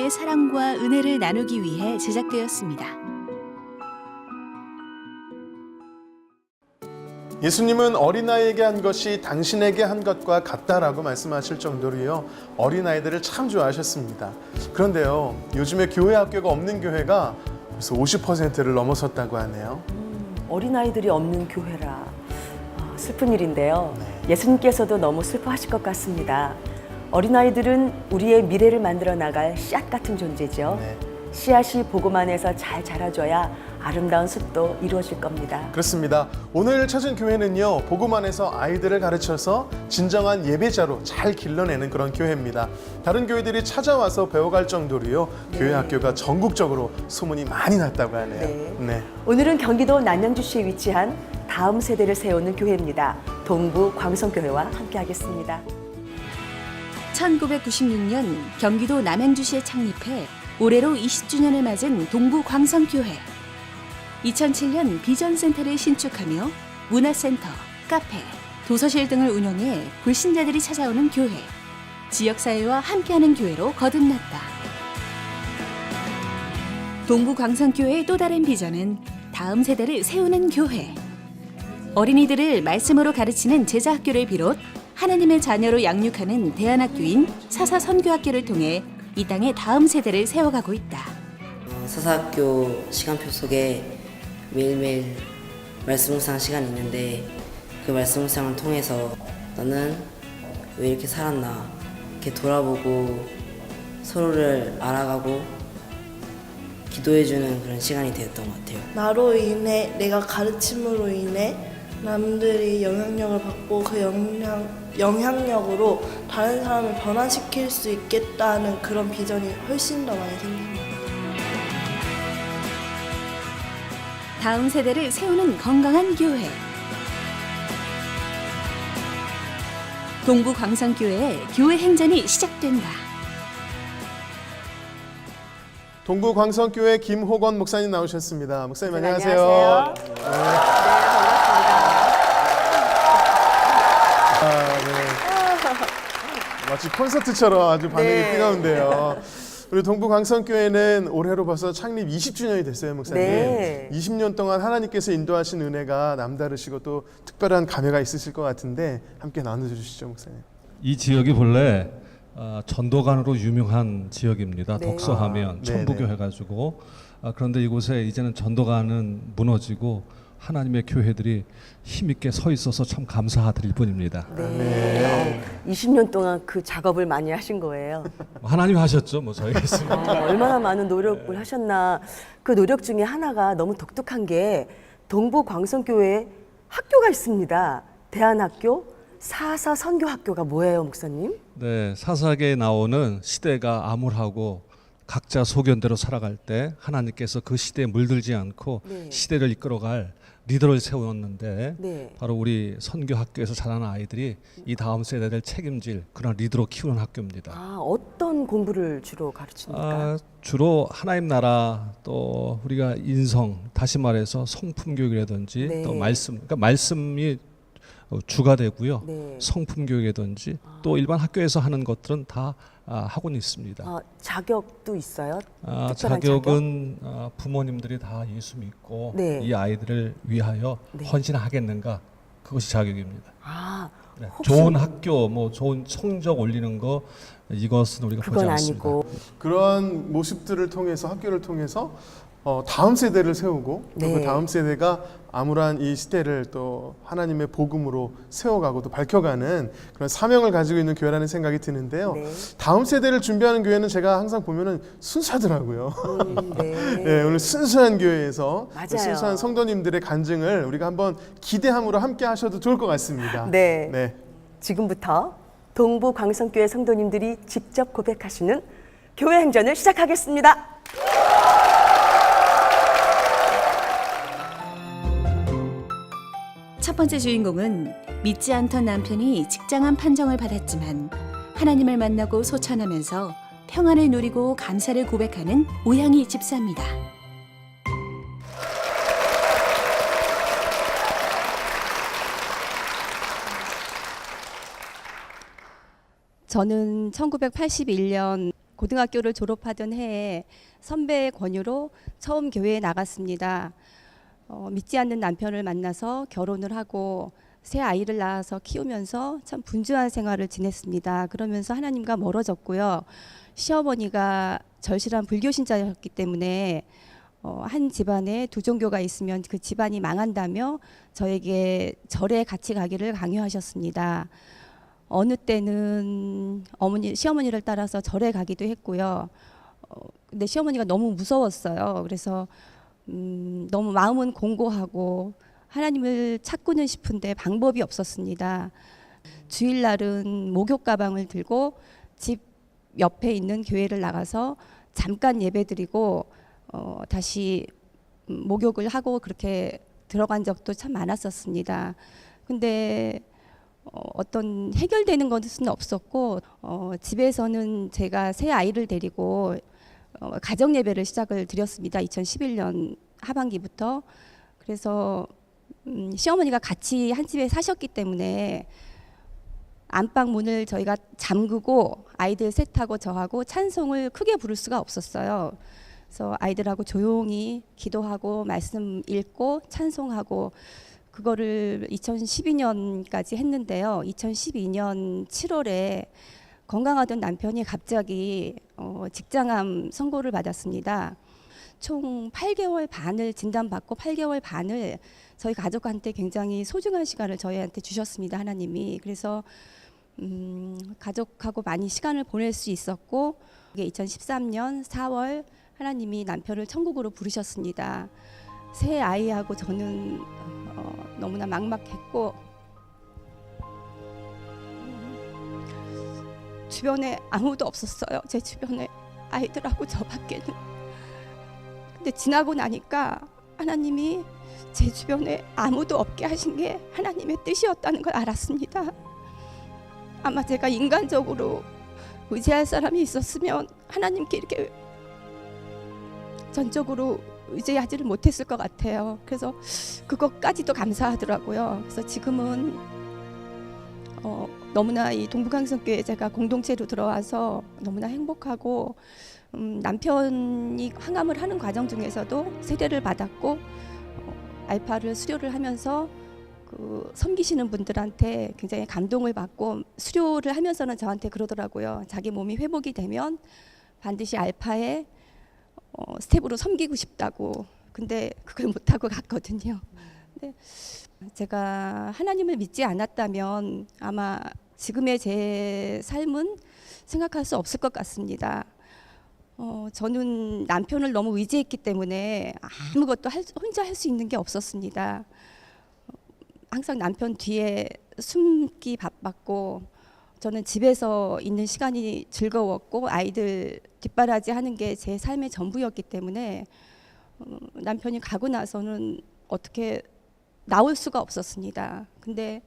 하나님의 사랑과 은혜를 나누기 위해 제작되었습니다. 예수님은 어린아이에게 한 것이 당신에게 한 것과 같다라고 말씀하실 정도로요, 어린아이들을 참 좋아하셨습니다. 그런데요, 요즘에 교회 학교가 없는 교회가 벌써 50%를 넘어섰다고 하네요. 어린아이들이 없는 교회라 슬픈 일인데요. 네. 예수님께서도 너무 슬퍼하실 것 같습니다. 어린아이들은 우리의 미래를 만들어 나갈 씨앗 같은 존재죠. 네. 씨앗이 복음 안에서 잘 자라줘야 아름다운 숲도 이루어질 겁니다. 그렇습니다. 오늘 찾은 교회는요, 복음 안에서 아이들을 가르쳐서 진정한 예배자로 잘 길러내는 그런 교회입니다. 다른 교회들이 찾아와서 배워갈 정도로요, 교회 학교가 전국적으로 소문이 많이 났다고 하네요. 네. 오늘은 경기도 남양주시에 위치한 다음 세대를 세우는 교회입니다. 동부 광성교회와 함께하겠습니다. 1996년 경기도 남양주시에 창립해 올해로 20주년을 맞은 동부 광성교회. 2007년 비전센터를 신축하며 문화센터, 카페, 도서실 등을 운영해 불신자들이 찾아오는 교회, 지역사회와 함께하는 교회로 거듭났다. 동부 광성교회의 또 다른 비전은 다음 세대를 세우는 교회. 어린이들을 말씀으로 가르치는 제자학교를 비롯 하나님의 자녀로 양육하는 대안학교인 사사선교학교를 통해 이 땅의 다음 세대를 세워가고 있다. 사사학교 시간표 속에 매일매일 말씀 묵상 시간이 있는데, 그 말씀 묵상을 통해서 나는 왜 이렇게 살았나 이렇게 돌아보고 서로를 알아가고 기도해주는 그런 시간이 되었던 것 같아요. 나로 인해, 내가 가르침으로 인해 남들이 영향력을 받고 그 영향력으로 다른 사람을 변화시킬 수 있겠다는 그런 비전이 훨씬 더 많이 생깁니다. 다음 세대를 세우는 건강한 교회. 동부 광성교회의 교회 행전이 시작된다. 동부 광성교회 김호건 목사님 나오셨습니다. 목사님 네, 안녕하세요. 안녕하세요. 네, 반갑습니다. 마치 콘서트처럼 아주 반응이 네. 뜨거운데요. 우리 동부 광성교회는 올해로 벌써 창립 20주년이 됐어요, 목사님. 네. 20년 동안 하나님께서 인도하신 은혜가 남다르시고 또 특별한 감회가 있으실 것 같은데 함께 나눠주시죠, 목사님. 이 지역이 본래 전도관으로 유명한 지역입니다. 네. 독서하면 천부교 네네. 해가지고 그런데 이곳에 이제는 전도관은 무너지고 하나님의 교회들이 힘있게 서 있어서 참 감사드릴 뿐입니다. 네. 20년 동안 그 작업을 많이 하신 거예요. 하나님 하셨죠, 뭐 저희겠습니다. 얼마나 많은 노력을 하셨나. 그 노력 중에 하나가 너무 독특한 게 동부 광성교회에 학교가 있습니다. 대안학교, 사사선교학교가 뭐예요, 목사님? 네, 사사기에 나오는 시대가 암울하고 각자 소견대로 살아갈 때 하나님께서 그 시대에 물들지 않고 네. 시대를 이끌어갈 리더를 세웠는데 네. 바로 우리 선교학교에서 자라는 아이들이 이 다음 세대를 책임질 그런 리더로 키우는 학교입니다. 어떤 공부를 주로 가르칩니까? 주로 하나님 나라, 또 우리가 인성, 다시 말해서 성품 교육이라든지 네. 또 말씀, 그러니까 말씀이 주가 되고요. 네. 성품 교육이라든지 또 일반 학교에서 하는 것들은 다 하고는 있습니다. 자격도 있어요? 특별한 자격은 부모님들이 다 예수 믿고 네. 이 아이들을 위하여 네. 헌신하겠는가, 그것이 자격입니다. 네. 혹시 좋은 학교, 뭐 좋은 성적 올리는 거, 이것은 우리가 보지 그건 않습니다. 아니고. 그러한 모습들을 통해서, 학교를 통해서 다음 세대를 세우고 또 네. 그 다음 세대가 암울한 이 시대를 또 하나님의 복음으로 세워가고 또 밝혀가는 그런 사명을 가지고 있는 교회라는 생각이 드는데요. 네. 다음 세대를 준비하는 교회는 제가 항상 보면은 순수하더라고요. 네. 네, 오늘 순수한 교회에서 맞아요. 순수한 성도님들의 간증을 우리가 한번 기대함으로 함께 하셔도 좋을 것 같습니다. 네. 네. 지금부터 동부 광성교회 성도님들이 직접 고백하시는 교회 행전을 시작하겠습니다. 첫 번째 주인공은 믿지 않던 남편이 직장암 판정을 받았지만 하나님을 만나고 소천하면서 평안을 누리고 감사를 고백하는 오양희 집사입니다. 저는 1981년 고등학교를 졸업하던 해에 선배의 권유로 처음 교회에 나갔습니다. 믿지 않는 남편을 만나서 결혼을 하고 새 아이를 낳아서 키우면서 참 분주한 생활을 지냈습니다. 그러면서 하나님과 멀어졌고요. 시어머니가 절실한 불교 신자였기 때문에 한 집안에 두 종교가 있으면 그 집안이 망한다며 저에게 절에 같이 가기를 강요하셨습니다. 어느 때는 시어머니를 따라서 절에 가기도 했고요. 근데 시어머니가 너무 무서웠어요. 그래서 너무 마음은 공고하고 하나님을 찾고는 싶은데 방법이 없었습니다. 주일날은 목욕 가방을 들고 집 옆에 있는 교회를 나가서 잠깐 예배드리고 다시 목욕을 하고 그렇게 들어간 적도 참 많았었습니다. 근데 어떤 해결되는 것은 없었고 집에서는 제가 새 아이를 데리고 가정 예배를 시작을 드렸습니다. 2011년 하반기부터. 그래서 시어머니가 같이 한 집에 사셨기 때문에 안방 문을 저희가 잠그고 아이들 셋하고 저하고 찬송을 크게 부를 수가 없었어요. 그래서 아이들하고 조용히 기도하고 말씀 읽고 찬송하고 그거를 2012년까지 했는데요. 2012년 7월에 건강하던 남편이 갑자기 직장암 선고를 받았습니다. 총 8개월 반을 진단받고 8개월 반을 저희 가족한테 굉장히 소중한 시간을 저희한테 주셨습니다. 하나님이. 그래서 가족하고 많이 시간을 보낼 수 있었고 2013년 4월 하나님이 남편을 천국으로 부르셨습니다. 새 아이하고 저는 너무나 막막했고 주변에 아무도 없었어요. 제 주변에 아이들하고 저밖에는. 근데 지나고 나니까 하나님이 제 주변에 아무도 없게 하신 게 하나님의 뜻이었다는 걸 알았습니다. 아마 제가 인간적으로 의지할 사람이 있었으면 하나님께 이렇게 전적으로 의지하지를 못했을 것 같아요. 그래서 그것까지도 감사하더라고요. 그래서 지금은 너무나 이 동북항성교회 제가 공동체로 들어와서 너무나 행복하고 남편이 항암을 하는 과정 중에서도 세례를 받았고 알파를 수료를 하면서 그 섬기시는 분들한테 굉장히 감동을 받고 수료를 하면서는 저한테 그러더라고요. 자기 몸이 회복이 되면 반드시 알파에 스텝으로 섬기고 싶다고. 근데 그걸 못하고 갔거든요. 근데 제가 하나님을 믿지 않았다면 아마 지금의 제 삶은 생각할 수 없을 것 같습니다. 저는 남편을 너무 의지했기 때문에 아무것도 혼자 할 수 있는 게 없었습니다. 항상 남편 뒤에 숨기 바빴고 저는 집에서 있는 시간이 즐거웠고 아이들 뒷바라지 하는 게 제 삶의 전부였기 때문에 남편이 가고 나서는 어떻게 나올 수가 없었습니다. 근데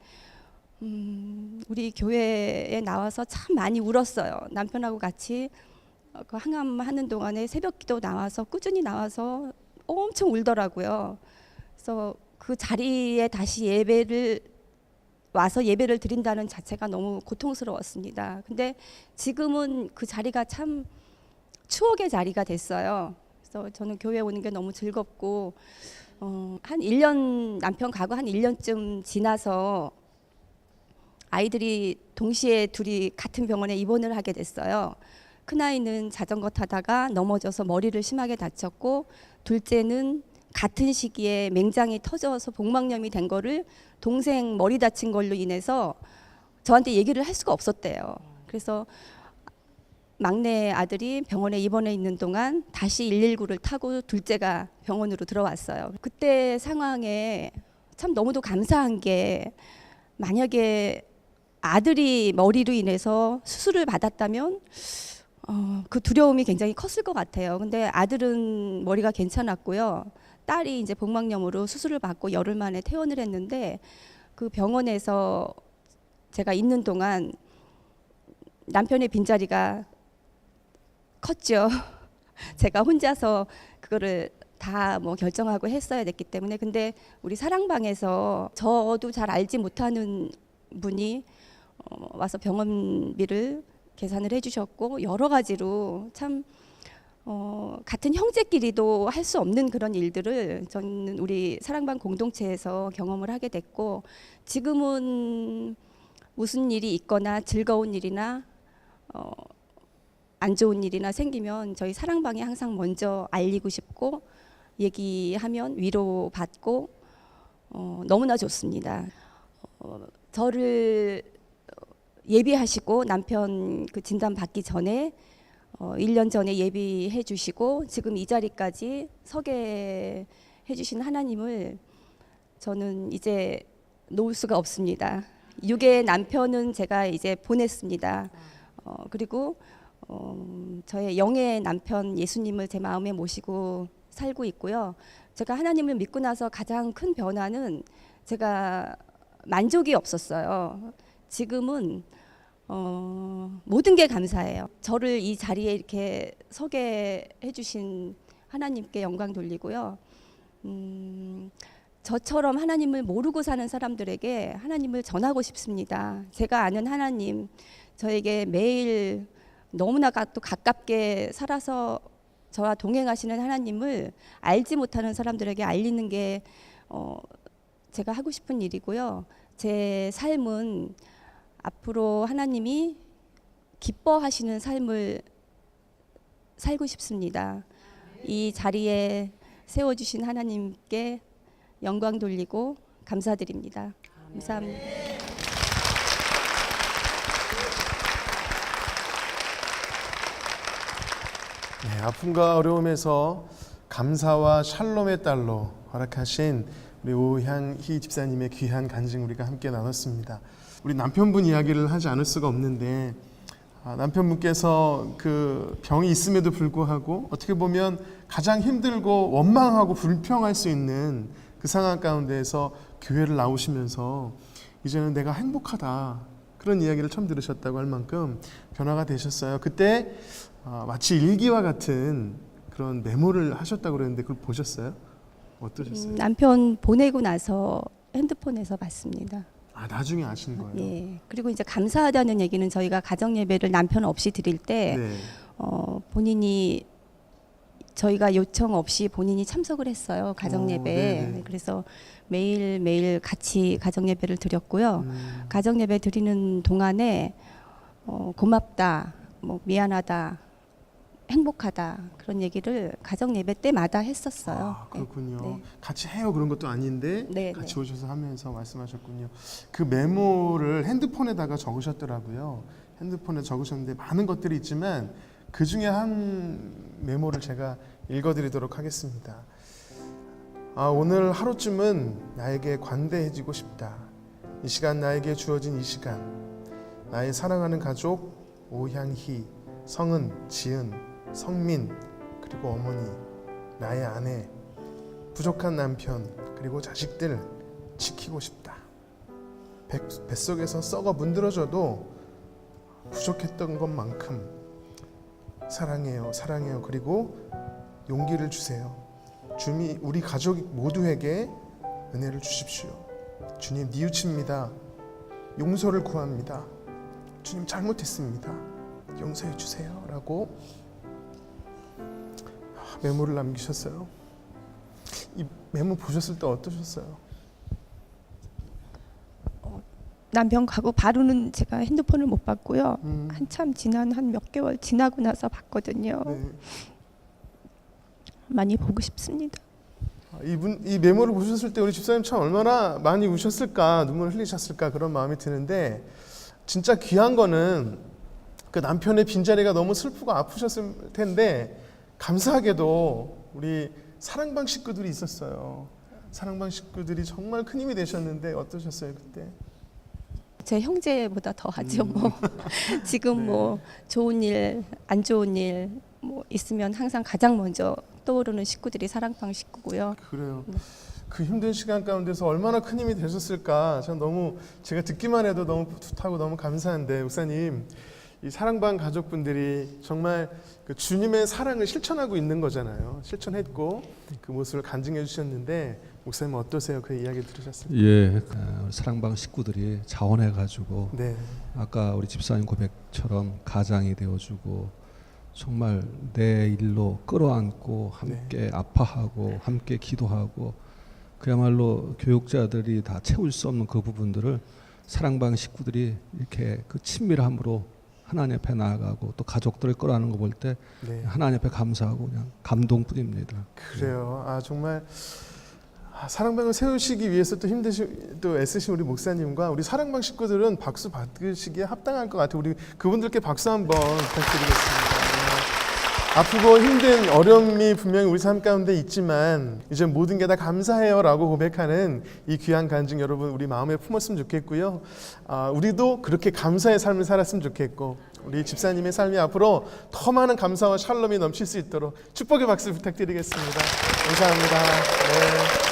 우리 교회에 나와서 참 많이 울었어요. 남편하고 같이 그 항암 하는 동안에 새벽기도 나와서 꾸준히 나와서 엄청 울더라고요. 그래서 그 자리에 다시 와서 예배를 드린다는 자체가 너무 고통스러웠습니다. 근데 지금은 그 자리가 참 추억의 자리가 됐어요. 그래서 저는 교회 오는 게 너무 즐겁고 한 1년 남편 가고 한 1년쯤 지나서 아이들이 동시에 둘이 같은 병원에 입원을 하게 됐어요. 큰아이는 자전거 타다가 넘어져서 머리를 심하게 다쳤고 둘째는 같은 시기에 맹장이 터져서 복막염이 된 거를 동생 머리 다친 걸로 인해서 저한테 얘기를 할 수가 없었대요. 그래서 막내 아들이 병원에 입원해 있는 동안 다시 119를 타고 둘째가 병원으로 들어왔어요. 그때 상황에 참 너무도 감사한 게 만약에 아들이 머리로 인해서 수술을 받았다면 그 두려움이 굉장히 컸을 것 같아요. 근데 아들은 머리가 괜찮았고요. 딸이 이제 복막염으로 수술을 받고 열흘 만에 퇴원을 했는데 그 병원에서 제가 있는 동안 남편의 빈자리가 컸죠. 제가 혼자서 그거를 다 뭐 결정하고 했어야 됐기 때문에. 근데 우리 사랑방에서 저도 잘 알지 못하는 분이 와서 병원비를 계산을 해주셨고 여러 가지로 참 같은 형제끼리도 할 수 없는 그런 일들을 저는 우리 사랑방 공동체에서 경험을 하게 됐고 지금은 무슨 일이 있거나 즐거운 일이나 안 좋은 일이나 생기면 저희 사랑방에 항상 먼저 알리고 싶고 얘기하면 위로받고 너무나 좋습니다. 저를 예비하시고 남편 그 진단 받기 전에 1년 전에 예비해 주시고 지금 이 자리까지 서게 해주신 하나님을 저는 이제 놓을 수가 없습니다. 육의 남편은 제가 이제 보냈습니다. 그리고 저의 영의 남편 예수님을 제 마음에 모시고 살고 있고요. 제가 하나님을 믿고 나서 가장 큰 변화는 제가 만족이 없었어요. 지금은 모든 게 감사해요. 저를 이 자리에 이렇게 서게 해주신 하나님께 영광 돌리고요. 저처럼 하나님을 모르고 사는 사람들에게 하나님을 전하고 싶습니다. 제가 아는 하나님, 저에게 매일 너무나 또 가깝게 살아서 저와 동행하시는 하나님을 알지 못하는 사람들에게 알리는 게 제가 하고 싶은 일이고요. 제 삶은 앞으로 하나님이 기뻐하시는 삶을 살고 싶습니다. 이 자리에 세워주신 하나님께 영광 돌리고 감사드립니다. 감사합니다. 네, 아픔과 어려움에서 감사와 샬롬의 딸로 허락하신 우리 오향희 집사님의 귀한 간증 우리가 함께 나눴습니다. 우리 남편분 이야기를 하지 않을 수가 없는데 남편분께서 그 병이 있음에도 불구하고 어떻게 보면 가장 힘들고 원망하고 불평할 수 있는 그 상황 가운데에서 교회를 나오시면서 이제는 내가 행복하다 그런 이야기를 처음 들으셨다고 할 만큼 변화가 되셨어요. 그때 마치 일기와 같은 그런 메모를 하셨다고 그랬는데 그걸 보셨어요? 어떠셨어요? 남편 보내고 나서 핸드폰에서 봤습니다. 나중에 아신 거예요? 예. 그리고 이제 감사하다는 얘기는 저희가 가정 예배를 남편 없이 드릴 때 네. 본인이 저희가 요청 없이 본인이 참석을 했어요. 가정 예배에. 네네. 그래서 매일 같이 가정 예배를 드렸고요. 가정 예배 드리는 동안에 고맙다, 뭐 미안하다, 행복하다 그런 얘기를 가정 예배 때마다 했었어요. 그렇군요. 네. 같이 해요 그런 것도 아닌데 네, 같이 네. 오셔서 하면서 말씀하셨군요. 그 메모를 핸드폰에다가 적으셨더라고요. 핸드폰에 적으셨는데 많은 것들이 있지만 그 중에 한 메모를 제가 읽어드리도록 하겠습니다. 오늘 하루쯤은 나에게 관대해지고 싶다. 이 시간 나에게 주어진 이 시간 나의 사랑하는 가족 오향희, 성은, 지은, 성민, 그리고 어머니, 나의 아내, 부족한 남편, 그리고 자식들 지키고 싶다. 뱃속에서 썩어 문드러져도 부족했던 것만큼 사랑해요, 사랑해요. 그리고 용기를 주세요. 주님, 우리 가족 모두에게 은혜를 주십시오. 주님, 뉘우칩니다. 용서를 구합니다. 주님, 잘못했습니다. 용서해 주세요. 라고 메모를 남기셨어요. 이 메모 보셨을 때 어떠셨어요? 남편 가고 바로는 제가 핸드폰을 못 봤고요. 한참 지난 한 몇 개월 지나고 나서 봤거든요. 네. 많이 보고 싶습니다. 이 메모를 보셨을 때 우리 집사님 참 얼마나 많이 우셨을까, 눈물을 흘리셨을까 그런 마음이 드는데 진짜 귀한 거는 그 남편의 빈자리가 너무 슬프고 아프셨을 텐데 감사하게도 우리 사랑방 식구들이 있었어요. 사랑방 식구들이 정말 큰 힘이 되셨는데 어떠셨어요 그때? 제 형제보다 더 하죠. 뭐 지금 네. 뭐 좋은 일, 안 좋은 일 뭐 있으면 항상 가장 먼저 떠오르는 식구들이 사랑방 식구고요. 그래요. 그 힘든 시간 가운데서 얼마나 큰 힘이 되셨을까. 전 너무 제가 듣기만 해도 너무 뿌듯하고 너무 감사한데 목사님, 이 사랑방 가족분들이 정말 그 주님의 사랑을 실천하고 있는 거잖아요. 실천했고 그 모습을 간증해 주셨는데 목사님 어떠세요? 그 이야기 들으셨을 때? 예, 우리 사랑방 식구들이 자원해가지고 네. 아까 우리 집사님 고백처럼 가장이 되어주고 정말 내 일로 끌어안고 함께 아파하고 함께 기도하고 그야말로 교육자들이 다 채울 수 없는 그 부분들을 사랑방 식구들이 이렇게 그 친밀함으로 하나님 앞에 나아가고 또 가족들을 끌어안는 거 볼 때 네. 하나님 앞에 감사하고 그냥 감동뿐입니다. 그래요. 아 정말 사랑방을 세우시기 위해서 또 또 애쓰신 우리 목사님과 우리 사랑방 식구들은 박수 받으시기에 합당할 것 같아요. 우리 그분들께 박수 한번 부탁드리겠습니다. 네. 아프고 힘든 어려움이 분명히 우리 삶 가운데 있지만 이제 모든 게 다 감사해요라고 고백하는 이 귀한 간증 여러분 우리 마음에 품었으면 좋겠고요. 우리도 그렇게 감사의 삶을 살았으면 좋겠고 우리 집사님의 삶이 앞으로 더 많은 감사와 샬롬이 넘칠 수 있도록 축복의 박수 부탁드리겠습니다. 감사합니다. 네.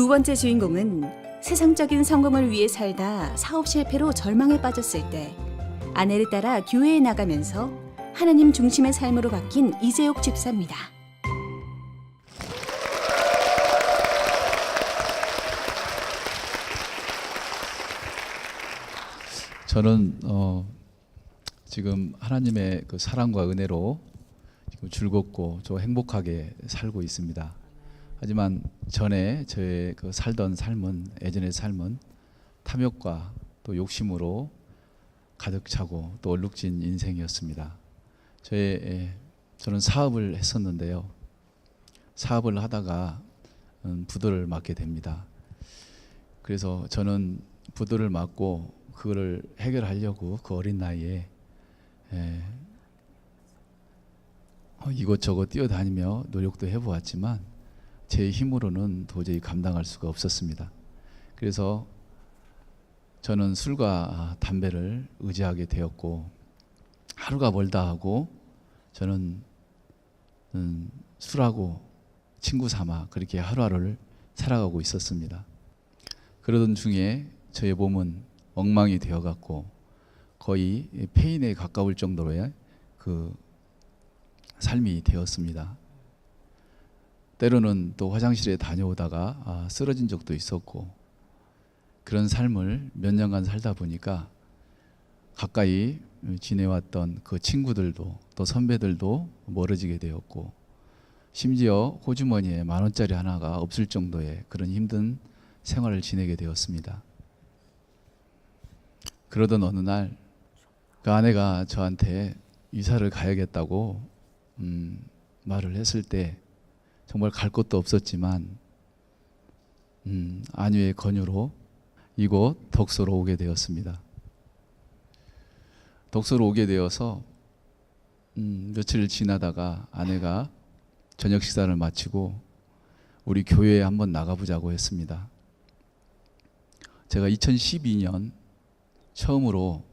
두 번째 주인공은 세상적인 성공을 위해 살다 사업 실패로 절망에 빠졌을 때 아내를 따라 교회에 나가면서 하나님 중심의 삶으로 바뀐 이재옥 집사입니다. 저는 지금 하나님의 그 사랑과 은혜로 지금 즐겁고 저 행복하게 살고 있습니다. 하지만 전에 저의 그 살던 삶은, 예전의 삶은 탐욕과 또 욕심으로 가득 차고 또 얼룩진 인생이었습니다. 저는 사업을 했었는데요. 사업을 하다가 부도를 맞게 됩니다. 그래서 저는 부도를 맞고 그거를 해결하려고 그 어린 나이에 이것저것 뛰어다니며 노력도 해보았지만 제 힘으로는 도저히 감당할 수가 없었습니다. 그래서 저는 술과 담배를 의지하게 되었고, 하루가 멀다 하고 저는 술하고 친구 삼아 그렇게 하루하루를 살아가고 있었습니다. 그러던 중에 저의 몸은 엉망이 되어갔고 거의 폐인에 가까울 정도로의 그 삶이 되었습니다. 때로는 또 화장실에 다녀오다가 쓰러진 적도 있었고, 그런 삶을 몇 년간 살다 보니까 가까이 지내왔던 그 친구들도 또 선배들도 멀어지게 되었고, 심지어 호주머니에 10,000원짜리 하나가 없을 정도의 그런 힘든 생활을 지내게 되었습니다. 그러던 어느 날 그 아내가 저한테 이사를 가야겠다고 말을 했을 때 정말 갈 곳도 없었지만 아내의 권유로 이곳 덕소로 오게 되었습니다. 덕소로 오게 되어서 며칠 지나다가 아내가 저녁 식사를 마치고 우리 교회에 한번 나가보자고 했습니다. 제가 2012년 처음으로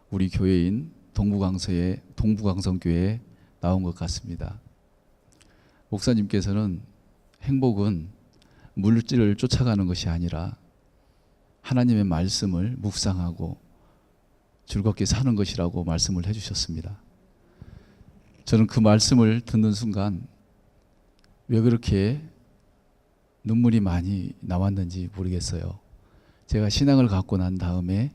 우리 교회인 동부강성교회에 나온 것 같습니다. 목사님께서는 행복은 물질을 쫓아가는 것이 아니라 하나님의 말씀을 묵상하고 즐겁게 사는 것이라고 말씀을 해주셨습니다. 저는 그 말씀을 듣는 순간 왜 그렇게 눈물이 많이 나왔는지 모르겠어요. 제가 신앙을 갖고 난 다음에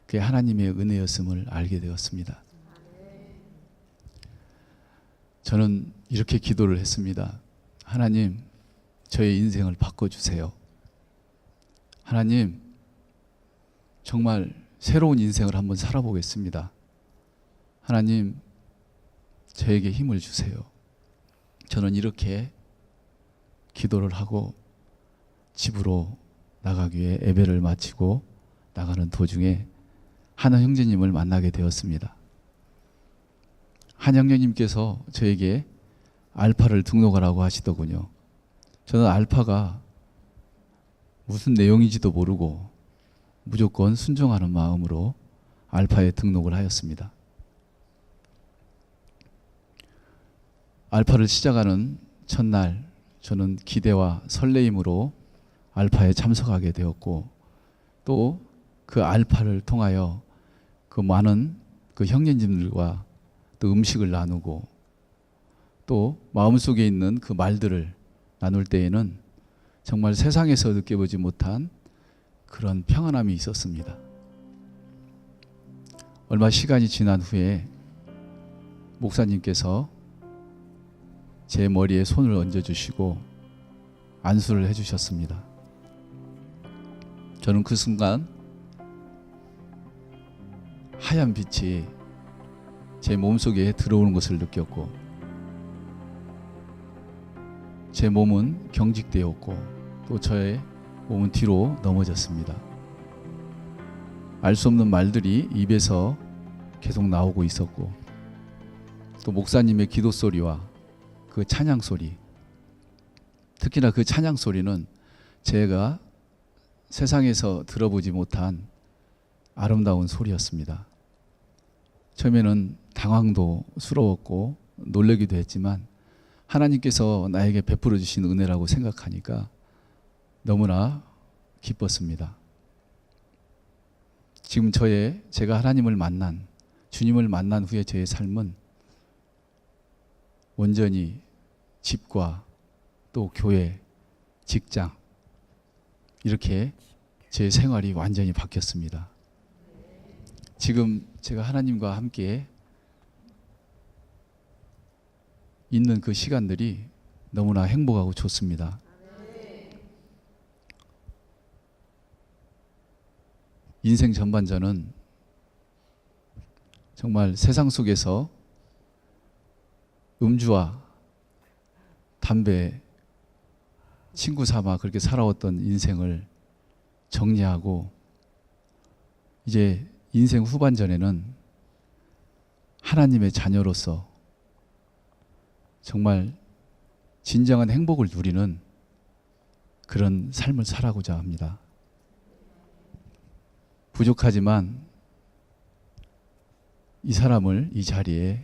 그게 하나님의 은혜였음을 알게 되었습니다. 저는 이렇게 기도를 했습니다. 하나님, 저의 인생을 바꿔주세요. 하나님, 정말 새로운 인생을 한번 살아보겠습니다. 하나님, 저에게 힘을 주세요. 저는 이렇게 기도를 하고 집으로 나가기 위해 예배를 마치고 나가는 도중에 한 형제님을 만나게 되었습니다. 한 형제님께서 저에게 알파를 등록하라고 하시더군요. 저는 알파가 무슨 내용인지도 모르고 무조건 순종하는 마음으로 알파에 등록을 하였습니다. 알파를 시작하는 첫날 저는 기대와 설레임으로 알파에 참석하게 되었고, 또 그 알파를 통하여 그 많은 그 형제님들과 또 음식을 나누고 또 마음속에 있는 그 말들을 나눌 때에는 정말 세상에서 느껴보지 못한 그런 평안함이 있었습니다. 얼마 시간이 지난 후에 목사님께서 제 머리에 손을 얹어주시고 안수를 해주셨습니다. 저는 그 순간 하얀 빛이 제 몸속에 들어오는 것을 느꼈고, 제 몸은 경직되었고 또 저의 몸은 뒤로 넘어졌습니다. 알 수 없는 말들이 입에서 계속 나오고 있었고, 또 목사님의 기도 소리와 그 찬양 소리, 특히나 그 찬양 소리는 제가 세상에서 들어보지 못한 아름다운 소리였습니다. 처음에는 당황도 스러웠고 놀라기도 했지만 하나님께서 나에게 베풀어 주신 은혜라고 생각하니까 너무나 기뻤습니다. 지금 제가 하나님을 만난, 주님을 만난 후에 저의 삶은 온전히 집과 또 교회, 직장 이렇게 제 생활이 완전히 바뀌었습니다. 지금 제가 하나님과 함께 있는 그 시간들이 너무나 행복하고 좋습니다. 인생 전반전은 정말 세상 속에서 음주와 담배, 친구 삼아 그렇게 살아왔던 인생을 정리하고 이제 인생 후반전에는 하나님의 자녀로서 정말 진정한 행복을 누리는 그런 삶을 살아가고자 합니다. 부족하지만 이 사람을 이 자리에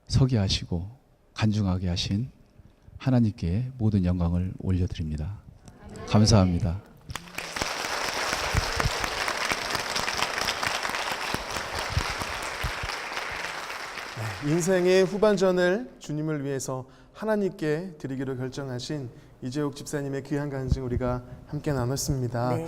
서게 하시고 간중하게 하신 하나님께 모든 영광을 올려드립니다. 감사합니다. 인생의 후반전을 주님을 위해서 하나님께 드리기로 결정하신 이재욱 집사님의 귀한 간증 우리가 함께 나눴습니다. 네.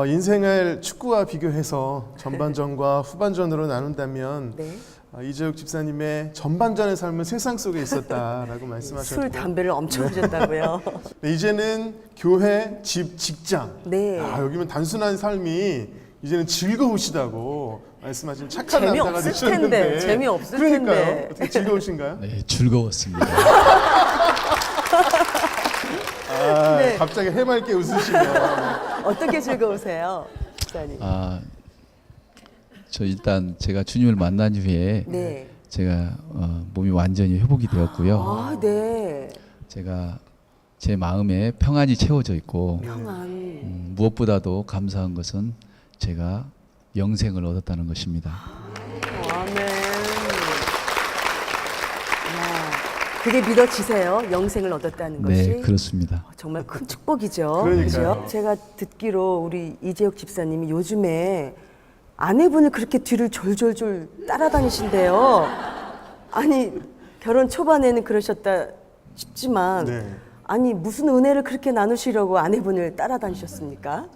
인생을 축구와 비교해서 전반전과 후반전으로 나눈다면 네. 이재욱 집사님의 전반전의 삶은 세상 속에 있었다라고 말씀하셨고 술, 담배를 엄청 하셨다고요. 네, 이제는 교회, 집, 직장 네. 여기면 단순한 삶이 이제는 즐거우시다고 말씀하신 착한 남자가 재미없을 되셨는데 텐데, 재미없을 그러니까요. 텐데. 어떻게 즐거우신가요? 네, 즐거웠습니다. 네. 갑자기 해맑게 웃으시면 어떻게 즐거우세요, 집사님? 저 일단 제가 주님을 만난 후에 네. 제가 몸이 완전히 회복이 되었고요. 아, 네. 제가 제 마음에 평안이 채워져 있고 평안. 무엇보다도 감사한 것은 제가 영생을 얻었다는 것입니다. 아멘. 그게 믿어지세요? 영생을 얻었다는 것이? 네, 그렇습니다. 정말 큰 축복이죠. 그러니까요. 그죠? 제가 듣기로 우리 이재욱 집사님이 요즘에 아내분을 그렇게 뒤를 졸졸졸 따라다니신대요. 아니, 결혼 초반에는 그러셨다 싶지만 네. 아니, 무슨 은혜를 그렇게 나누시려고 아내분을 따라다니셨습니까?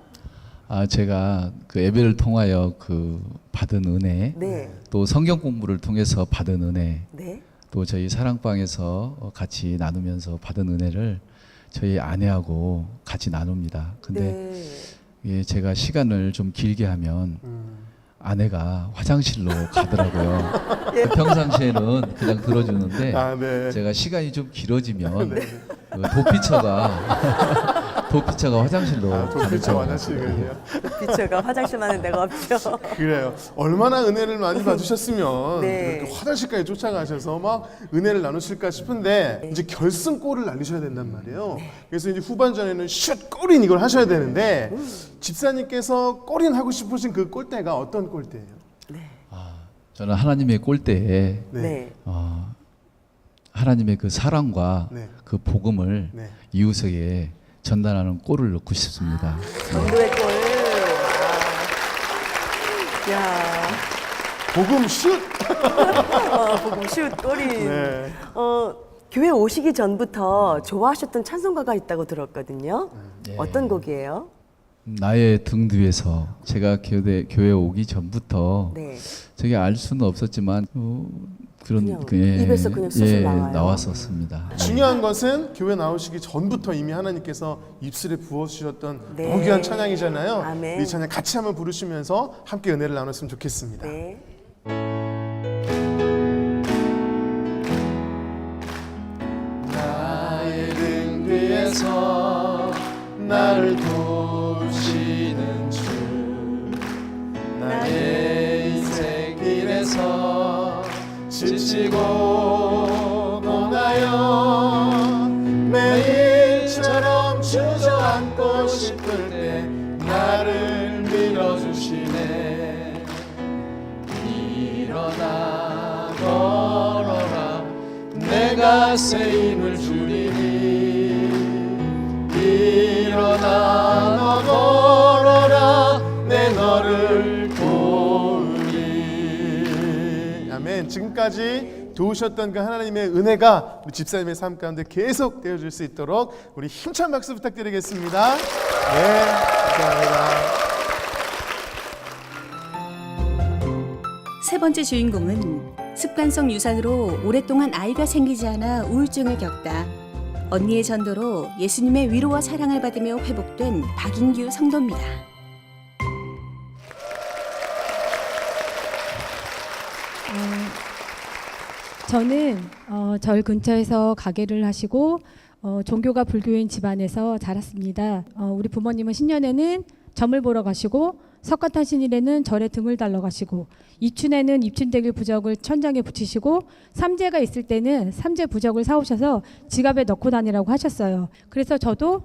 제가 그 예배를 통하여 그 받은 은혜, 네. 또 성경 공부를 통해서 받은 은혜, 네. 또 저희 사랑방에서 같이 나누면서 받은 은혜를 저희 아내하고 같이 나눕니다. 근데 네. 예, 제가 시간을 좀 길게 하면 아내가 화장실로 가더라고요. 예. 평상시에는 그냥 들어주는데 네. 제가 시간이 좀 길어지면 그 도피처가 화장실로 도피처 가는 화장실이군요. 비처가 화장실만은 데가 없죠. 그래요. 얼마나 은혜를 많이 받으셨으면 네. 이렇게 화장실까지 쫓아가셔서 막 은혜를 나누실까 싶은데 이제 결승골을 날리셔야 된단 말이에요. 그래서 이제 후반전에는 슛 골인 이걸 하셔야 되는데 집사님께서 골인 하고 싶으신 그 골대가 어떤 골대예요? 저는 하나님의 골대에 네. 하나님의 그 사랑과 네. 그 복음을 네. 이웃에게 전달하는 골을 넣고 싶습니다. 전도의 골. 야, 복음 슛! 복음 슛 골인. 네. 교회 오시기 전부터 좋아하셨던 찬송가가 있다고 들었거든요. 네. 어떤 곡이에요? 나의 등 뒤에서 제가 교회 오기 전부터 네. 저게 알 수는 없었지만 그런 그냥 입에서 그냥 쑥쑥 나와요. 나왔었습니다. 중요한 것은 교회 나오시기 전부터 이미 하나님께서 입술에 부어주셨던 네. 너무 귀한 찬양이잖아요. 아멘. 이 찬양 같이 한번 부르시면서 함께 은혜를 나눴으면 좋겠습니다. 네. 나의 등 뒤에서 나를 도우시는 주 나의 인생 길에서 지치고 고나여 매일처럼 주저앉고 싶을 때 나를 밀어주시네 일어나 걸어라 내가 새 힘을 주리니 일어나 너 걸어라 내 너를 도우리. 아멘. 지금까지 도우셨던 그 하나님의 은혜가 우리 집사님의 삶 가운데 계속 되어줄 수 있도록 우리 힘찬 박수 부탁드리겠습니다. 네, 감사합니다. 세 번째 주인공은 습관성 유산으로 오랫동안 아이가 생기지 않아 우울증을 겪다 언니의 전도로 예수님의 위로와 사랑을 받으며 회복된 박인규 성도입니다. 저는 절 근처에서 가게를 하시고 종교가 불교인 집안에서 자랐습니다. 우리 부모님은 신년에는 점을 보러 가시고 석가탄신일에는 절에 등을 달러 가시고 입춘에는 입춘대길 부적을 천장에 붙이시고 삼재가 있을 때는 삼재 부적을 사오셔서 지갑에 넣고 다니라고 하셨어요. 그래서 저도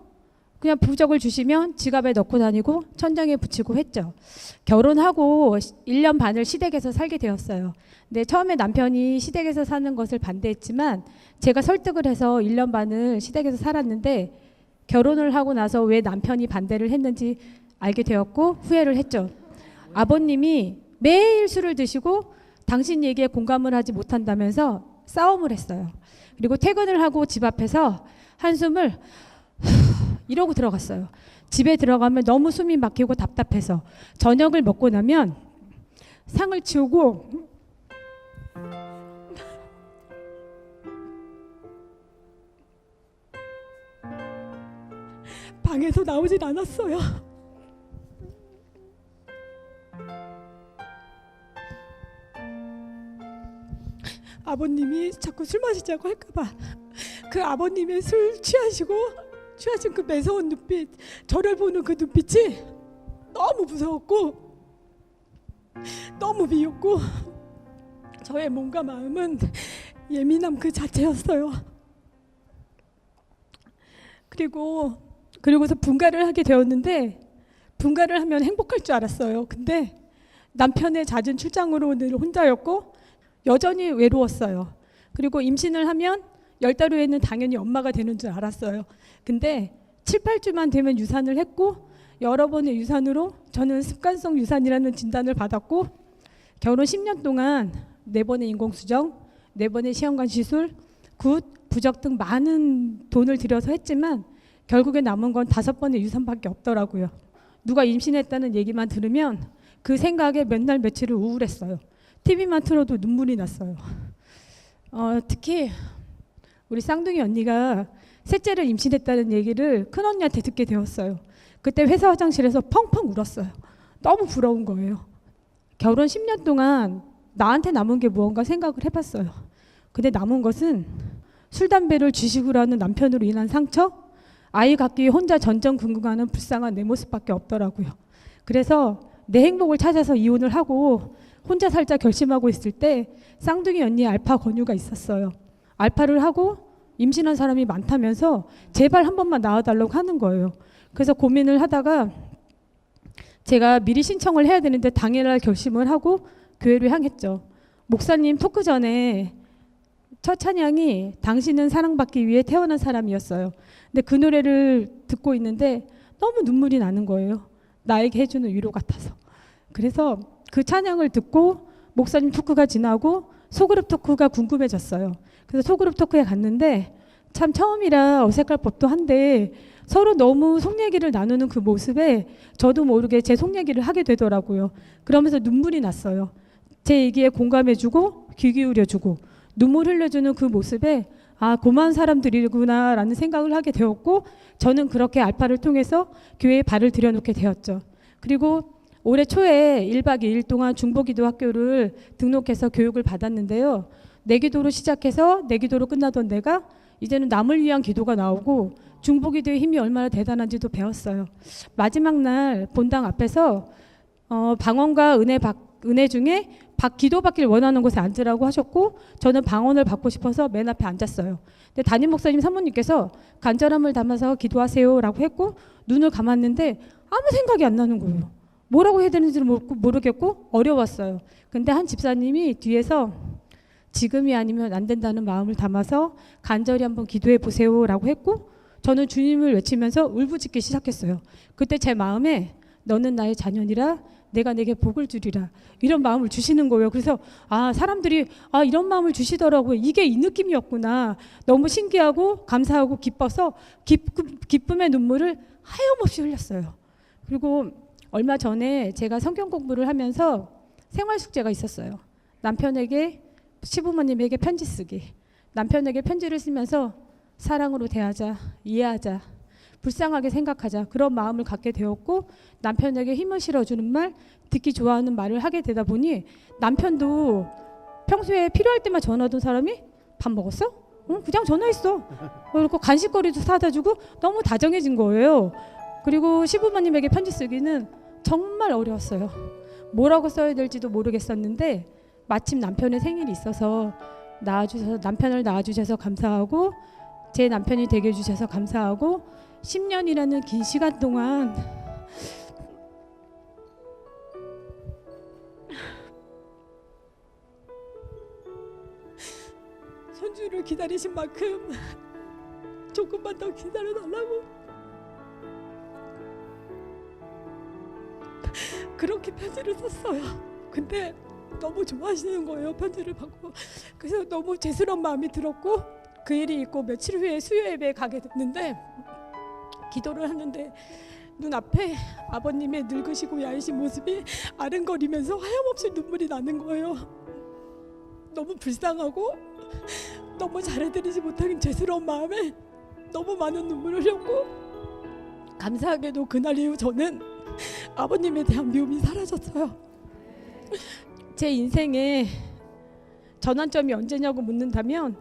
그냥 부적을 주시면 지갑에 넣고 다니고 천장에 붙이고 했죠. 결혼하고 1년 반을 시댁에서 살게 되었어요. 근데 처음에 남편이 시댁에서 사는 것을 반대했지만 제가 설득을 해서 1년 반을 시댁에서 살았는데 결혼을 하고 나서 왜 남편이 반대를 했는지 알게 되었고 후회를 했죠. 아버님이 매일 술을 드시고 당신 얘기에 공감을 하지 못한다면서 싸움을 했어요. 그리고 퇴근을 하고 집 앞에서 한숨을 이러고 들어갔어요. 집에 들어가면 너무 숨이 막히고 답답해서 저녁을 먹고 나면 상을 치우고 방에서 나오질 않았어요. 아버님이 자꾸 술 마시자고 할까봐 그 아버님의 술 취하신 그 매서운 눈빛, 저를 보는 그 눈빛이 너무 무서웠고 너무 미웠고 저의 몸과 마음은 예민함 그 자체였어요. 그리고서 분가를 하게 되었는데 분가를 하면 행복할 줄 알았어요. 근데 남편의 잦은 출장으로 늘 혼자였고 여전히 외로웠어요. 그리고 임신을 하면 10달 후에는 당연히 엄마가 되는 줄 알았어요. 근데 7, 8주만 되면 유산을 했고 여러 번의 유산으로 저는 습관성 유산이라는 진단을 받았고 결혼 10년 동안 4번의 인공수정, 4번의 시험관 시술, 굿, 부적 등 많은 돈을 들여서 했지만 결국에 남은 건 5번의 유산밖에 없더라고요. 누가 임신했다는 얘기만 들으면 그 생각에 몇 날 며칠을 우울했어요. TV만 틀어도 눈물이 났어요. 특히 우리 쌍둥이 언니가 셋째를 임신했다는 얘기를 큰언니한테 듣게 되었어요. 그때 회사 화장실에서 펑펑 울었어요. 너무 부러운 거예요. 결혼 10년 동안 나한테 남은 게 무언가 생각을 해봤어요. 근데 남은 것은 술, 담배를 주식으로 하는 남편으로 인한 상처, 아이 갖기 위해 혼자 전전긍긍하는 불쌍한 내 모습밖에 없더라고요. 그래서 내 행복을 찾아서 이혼을 하고 혼자 살자 결심하고 있을 때 쌍둥이 언니의 알파 권유가 있었어요. 알파를 하고 임신한 사람이 많다면서 제발 한 번만 낳아달라고 하는 거예요. 그래서 고민을 하다가 제가 미리 신청을 해야 되는데 당일날 결심을 하고 교회로 향했죠. 목사님 토크 전에 첫 찬양이 당신은 사랑받기 위해 태어난 사람이었어요. 근데 그 노래를 듣고 있는데 너무 눈물이 나는 거예요. 나에게 해주는 위로 같아서. 그래서 그 찬양을 듣고 목사님 토크가 지나고 소그룹 토크가 궁금해졌어요. 그래서 소그룹 토크에 갔는데 참 처음이라 어색할 법도 한데 서로 너무 속 얘기를 나누는 그 모습에 저도 모르게 제 속 얘기를 하게 되더라고요. 그러면서 눈물이 났어요. 제 얘기에 공감해주고 귀 기울여주고 눈물 흘려주는 그 모습에 아, 고마운 사람들이구나 라는 생각을 하게 되었고 저는 그렇게 알파를 통해서 교회에 발을 들여놓게 되었죠. 그리고 올해 초에 1박 2일 동안 중보기도 학교를 등록해서 교육을 받았는데요. 내기도로 시작해서 내기도로 끝나던 데가 이제는 남을 위한 기도가 나오고 중보기도의 힘이 얼마나 대단한지도 배웠어요. 마지막 날 본당 앞에서 방언과 은혜 중에 기도받길 원하는 곳에 앉으라고 하셨고 저는 방언을 받고 싶어서 맨 앞에 앉았어요. 근데 담임 목사님 사모님께서 간절함을 담아서 기도하세요라고 했고 눈을 감았는데 아무 생각이 안 나는 거예요. 뭐라고 해야 되는지를 모르겠고 어려웠어요. 근데 한 집사님이 뒤에서 지금이 아니면 안 된다는 마음을 담아서 간절히 한번 기도해 보세요라고 했고 저는 주님을 외치면서 울부짖기 시작했어요. 그때 제 마음에 너는 나의 자녀니라 내가 내게 복을 주리라 이런 마음을 주시는 거예요. 그래서 사람들이 이런 마음을 주시더라고요. 이게 이 느낌이었구나. 너무 신기하고 감사하고 기뻐서 기쁨의 눈물을 하염없이 흘렸어요. 그리고 얼마 전에 제가 성경 공부를 하면서 생활 숙제가 있었어요. 남편에게 시부모님에게 편지 쓰기. 남편에게 편지를 쓰면서 사랑으로 대하자, 이해하자, 불쌍하게 생각하자 그런 마음을 갖게 되었고 남편에게 힘을 실어주는 말, 듣기 좋아하는 말을 하게 되다 보니 남편도 평소에 필요할 때만 전화하던 사람이 밥 먹었어? 응, 그냥 전화했어. 그리고 간식거리도 사다 주고 너무 다정해진 거예요. 그리고 시부모님에게 편지 쓰기는 정말 어려웠어요. 뭐라고 써야 될지도 모르겠었는데 마침 남편의 생일이 있어서 남편을 낳아주셔서 감사하고 제 남편이 되게 해주셔서 감사하고 10년이라는 긴 시간 동안 손주를 기다리신 만큼 조금만 더 기다려달라고 그렇게 편지를 썼어요. 근데 너무 좋아하시는 거예요. 편지를 받고. 그래서 너무 죄스러운 마음이 들었고 그 일이 있고 며칠 후에 수요 예배에 가게 됐는데 기도를 하는데 눈앞에 아버님의 늙으시고 야이신 모습이 아른거리면서 하염없이 눈물이 나는 거예요. 너무 불쌍하고 너무 잘해드리지 못한 죄스러운 마음에 너무 많은 눈물을 흘렸고 감사하게도 그날 이후 저는 아버님에 대한 미움이 사라졌어요. 제 인생에 전환점이 언제냐고 묻는다면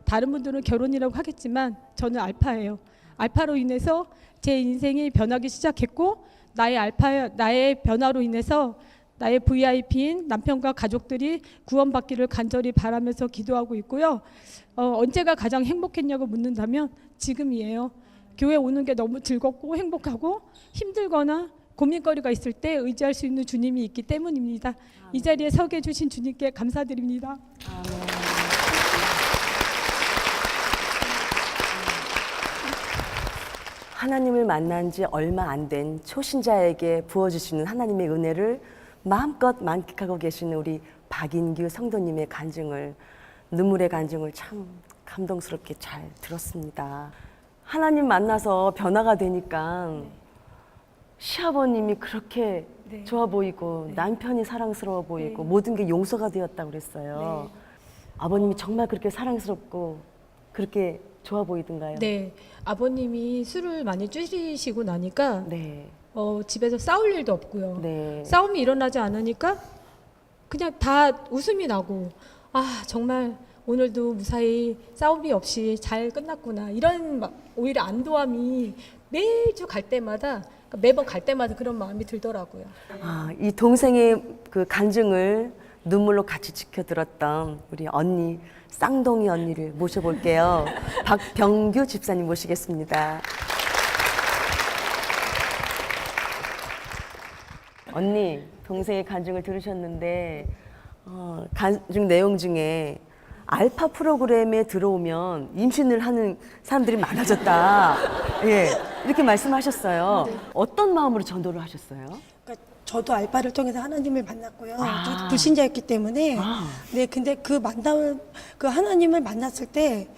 다른 분들은 결혼이라고 하겠지만 저는 알파예요. 알파로 인해서 제 인생이 변하기 시작했고 나의 변화로 인해서 나의 VIP인 남편과 가족들이 구원받기를 간절히 바라면서 기도하고 있고요. 언제가 가장 행복했냐고 묻는다면 지금이에요. 교회 오는 게 너무 즐겁고 행복하고 힘들거나 고민거리가 있을 때 의지할 수 있는 주님이 있기 때문입니다. 이 자리에 서게 해주신 주님께 감사드립니다. 하나님을 만난 지 얼마 안 된 초신자에게 부어주시는 하나님의 은혜를 마음껏 만끽하고 계시는 우리 박인규 성도님의 간증을, 눈물의 간증을 참 감동스럽게 잘 들었습니다. 하나님 만나서 변화가 되니까 시아버님이 그렇게 좋아 보이고 남편이 사랑스러워 보이고 모든 게 용서가 되었다고 그랬어요. 아버님이 정말 그렇게 사랑스럽고 그렇게 좋아 보이던가요? 네, 아버님이 술을 많이 줄이시고 나니까 네. 집에서 싸울 일도 없고요. 네. 싸움이 일어나지 않으니까 그냥 다 웃음이 나고 정말 오늘도 무사히 싸움이 없이 잘 끝났구나 이런 오히려 안도함이 매주 갈 때마다 매번 갈 때마다 그런 마음이 들더라고요. 이 동생의 그 간증을 눈물로 같이 지켜들었던 우리 언니 쌍둥이 언니를 모셔볼게요. 박병규 집사님 모시겠습니다. 언니, 동생의 간증을 들으셨는데 간증 내용 중에 알파 프로그램에 들어오면 임신을 하는 사람들이 많아졌다. 예, 이렇게 말씀하셨어요. 네. 어떤 마음으로 전도를 하셨어요? 그러니까 저도 알파를 통해서 하나님을 만났고요. 저도 불신자였기 때문에 네, 근데 그 만남을 그 하나님을 만났을 때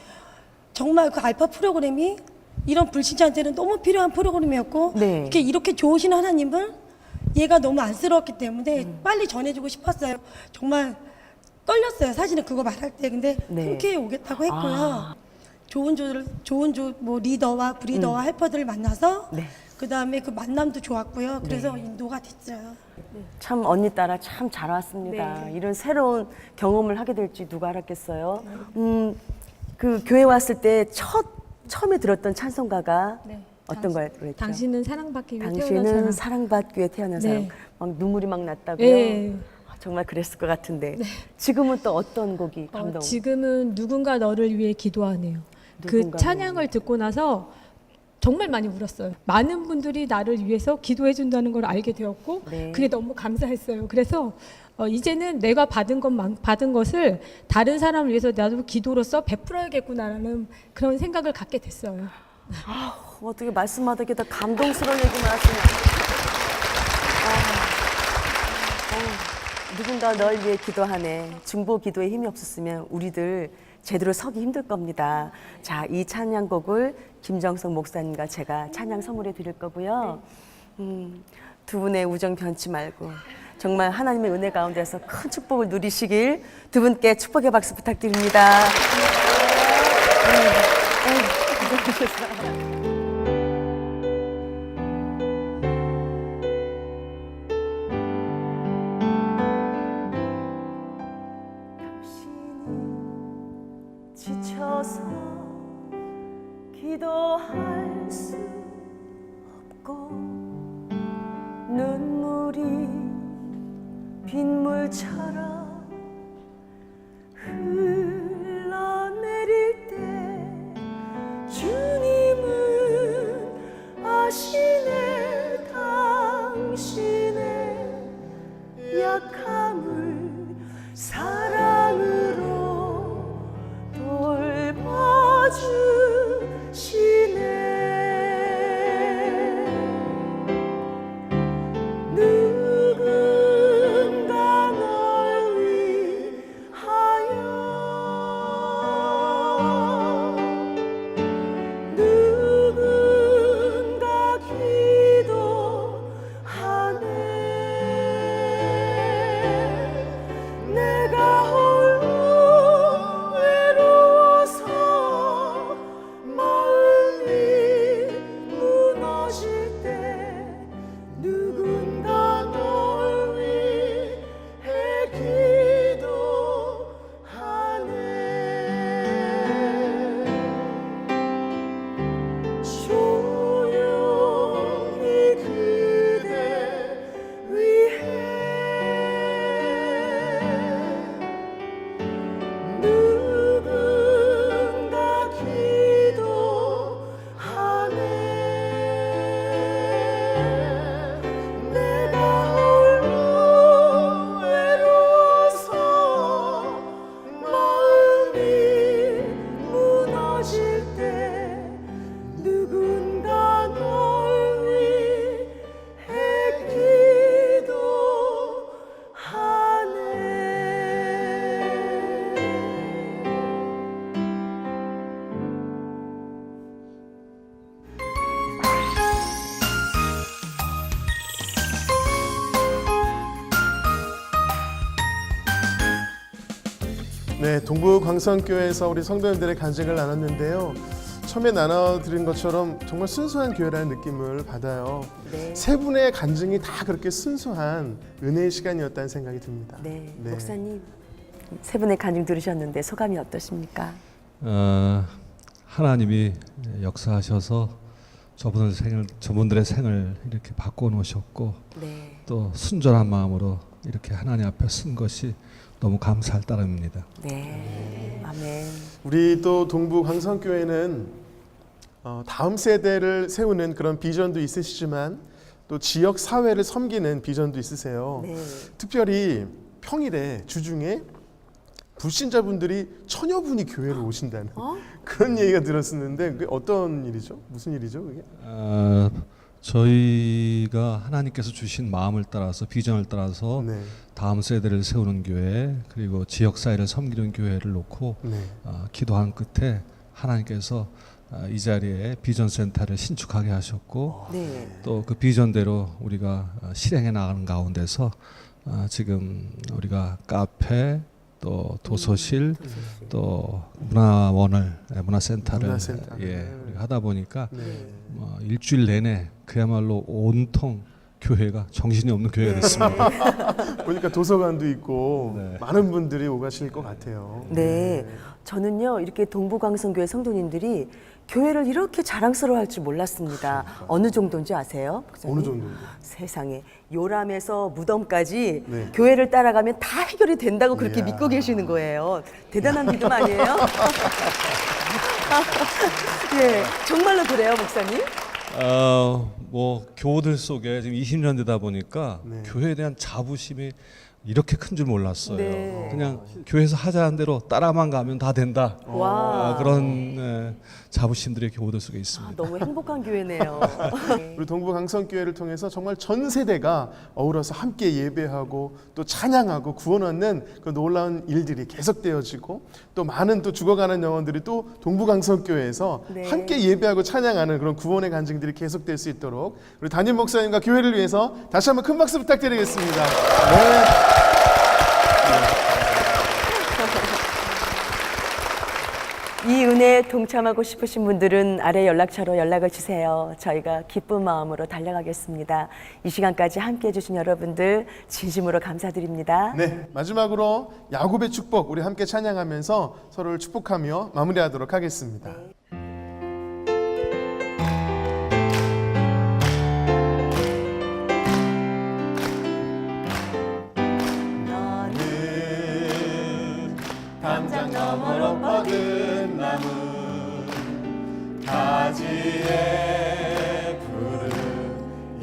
정말 그 알파 프로그램이 이런 불신자한테는 너무 필요한 프로그램이었고 네. 이렇게 좋으신 하나님을 얘가 너무 안쓰러웠기 때문에 빨리 전해주고 싶었어요. 정말 떨렸어요. 사실은 그거 말할 때. 근데 네. 흔쾌히 오겠다고 했고요. 좋은 뭐 리더와 브리더와 헬퍼들을 만나서 네. 그 다음에 그 만남도 좋았고요. 그래서 인도가 됐어요. 참 언니 따라 참 잘 왔습니다. 네. 이런 새로운 경험을 하게 될지 누가 알았겠어요. 그 교회 왔을 때 처음에 들었던 찬송가가 어떤 거였죠? 당신은 사랑받기 위해 태어난 당신은 사람. 사랑받기 위해 태어난 사람. 네. 막 눈물이 막 났다고요? 네. 정말 그랬을 것 같은데 지금은 또 어떤 곡이 감동? 지금은 누군가 너를 위해 기도하네요. 그 누군가 찬양을 듣고 나서 정말 많이 울었어요. 많은 분들이 나를 위해서 기도해 준다는 걸 알게 되었고 네. 그게 너무 감사했어요. 그래서 이제는 내가 받은 것을 다른 사람을 위해서 나도 기도로서 베풀어야겠구나라는 그런 생각을 갖게 됐어요. 어떻게 말씀하다 이렇게 다 감동스러운 얘기만 하시냐. 누군가 널 위해 기도하네. 중보 기도에 힘이 없었으면 우리들 제대로 서기 힘들 겁니다. 자, 이 찬양곡을 김정석 목사님과 제가 찬양 선물해 드릴 거고요. 두 분의 우정 변치 말고 정말 하나님의 은혜 가운데서 큰 축복을 누리시길 두 분께 축복의 박수 부탁드립니다. 지쳐서 기도할 수 없고 눈물이 빗물처럼 흘러내릴 때 주님은 아시네 당신의 약함을 사랑으로 돌봐주시네. 누군가 널 위하여 누군가 기도하네. 내가 홀로 외로워서 마음이 무너질 때 누군가 널 위해 기도하네. 조용히 그대 위해 누군가 기도하네. 내가 홀로 외로워서 마음이 무너질 때 누군가 널 위해 네, 동부 광성교회에서 우리 성도님들의 간증을 나눴는데요. 처음에 나눠드린 것처럼 정말 순수한 교회라는 느낌을 받아요. 네. 세 분의 간증이 다 그렇게 순수한 은혜의 시간이었다는 생각이 듭니다. 네, 네. 목사님 세 분의 간증 들으셨는데 소감이 어떠십니까? 하나님이 역사하셔서 저분들의 생을 이렇게 바꿔놓으셨고 네. 또 순전한 마음으로 이렇게 하나님 앞에 쓴 것이 너무 감사할 따름입니다. 네. 아멘. 우리 또 동부 광성교회는 다음 세대를 세우는 그런 비전도 있으시지만 또 지역 사회를 섬기는 비전도 있으세요. 네. 특별히 평일에 주중에 불신자분들이 1000여 분이 교회로 오신다는 그런 얘기가 들었었는데 그게 어떤 일이죠? 무슨 일이죠? 그게? 저희가 하나님께서 주신 마음을 따라서 비전을 따라서 네. 다음 세대를 세우는 교회 그리고 지역 사회를 섬기는 교회를 놓고 네. 기도한 끝에 하나님께서 이 자리에 비전 센터를 신축하게 하셨고 네. 또 그 비전대로 우리가 실행해 나가는 가운데서 지금 우리가 카페 또 도서실 또 문화센터를 문화센터. 우리가 하다 보니까 네. 일주일 내내 그야말로 온통 교회가 정신이 없는 교회가 됐습니다. 보니까 도서관도 있고 네. 많은 분들이 오가실 것 같아요. 네. 저는요, 이렇게 동부광성교회 성도님들이 교회를 이렇게 자랑스러워할 줄 몰랐습니다. 어느 정도인지 아세요? 목사님? 어느 정도인지. 세상에 요람에서 무덤까지 네. 교회를 따라가면 다 해결이 된다고 그렇게 이야. 믿고 계시는 거예요. 대단한 믿음 아니에요? 예, 정말로 그래요, 목사님? 뭐 교우들 속에 지금 20년 되다 보니까 네. 교회에 대한 자부심이 이렇게 큰 줄 몰랐어요. 네. 그냥 교회에서 하자는 대로 따라만 가면 다 된다. 와. 그런 자부심들이 교우들 속에 있습니다. 너무 행복한 교회네요. 우리 동부강성교회를 통해서 정말 전 세대가 어우러서 함께 예배하고 또 찬양하고 구원 얻는 그 놀라운 일들이 계속되어지고 또 많은 또 죽어가는 영혼들이 또 동부강성교회에서 네. 함께 예배하고 찬양하는 그런 구원의 간증들이 계속될 수 있도록 우리 담임 목사님과 교회를 위해서 다시 한번 큰 박수 부탁드리겠습니다. 네. 이 은혜에 동참하고 싶으신 분들은 아래 연락처로 연락을 주세요. 저희가 기쁜 마음으로 달려가겠습니다. 이 시간까지 함께해 주신 여러분들 진심으로 감사드립니다. 네, 마지막으로 야곱의 축복 우리 함께 찬양하면서 서로를 축복하며 마무리하도록 하겠습니다. 너는 담장 너머로 뻗은 나무 가지에 푸른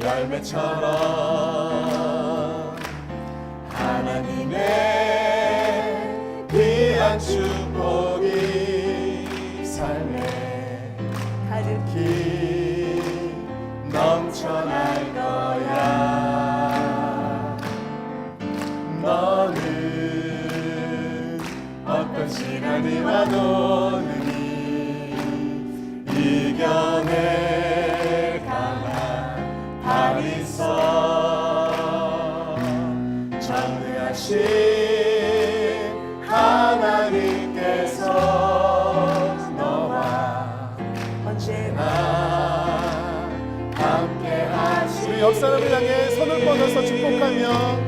열매처럼 하나님의 귀한 축복이 삶에 가득히 넘쳐날 거야. 너는 어떤 시련이 와도 능히 이겨낼 강한 발이 있어. 전능하신 하나님께서 너와 언제나 함께 하시리. 우리 옆 사람을 향해 손을 뻗어서 축복하며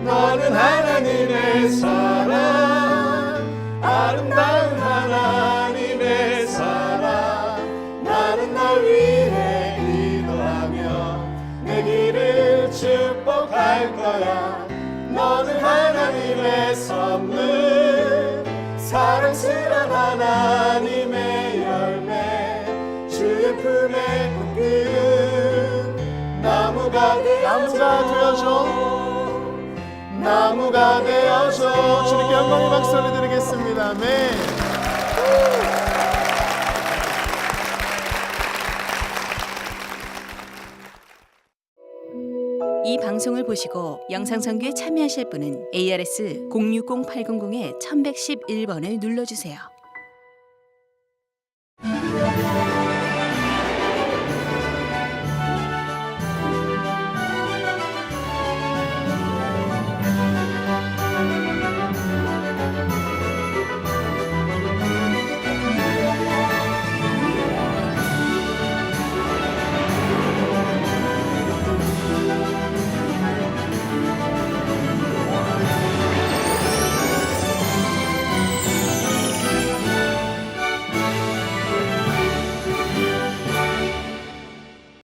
너는 하나님의 사랑, 아름다운 하나님의 사랑. 나는 널 위해 기도하며 내 길을 축복할 거야. 너는 하나님의 선물, 사랑스러운 하나님의 열매. 주의 품에 꺾인 나무가 되어줘. 나무가 되어줘. 주님께 영광의 박수를 드리겠습니다. 아멘. 이 방송을 보시고 영상선교에 참여하실 분은 ARS 060-800-1111번을 눌러주세요.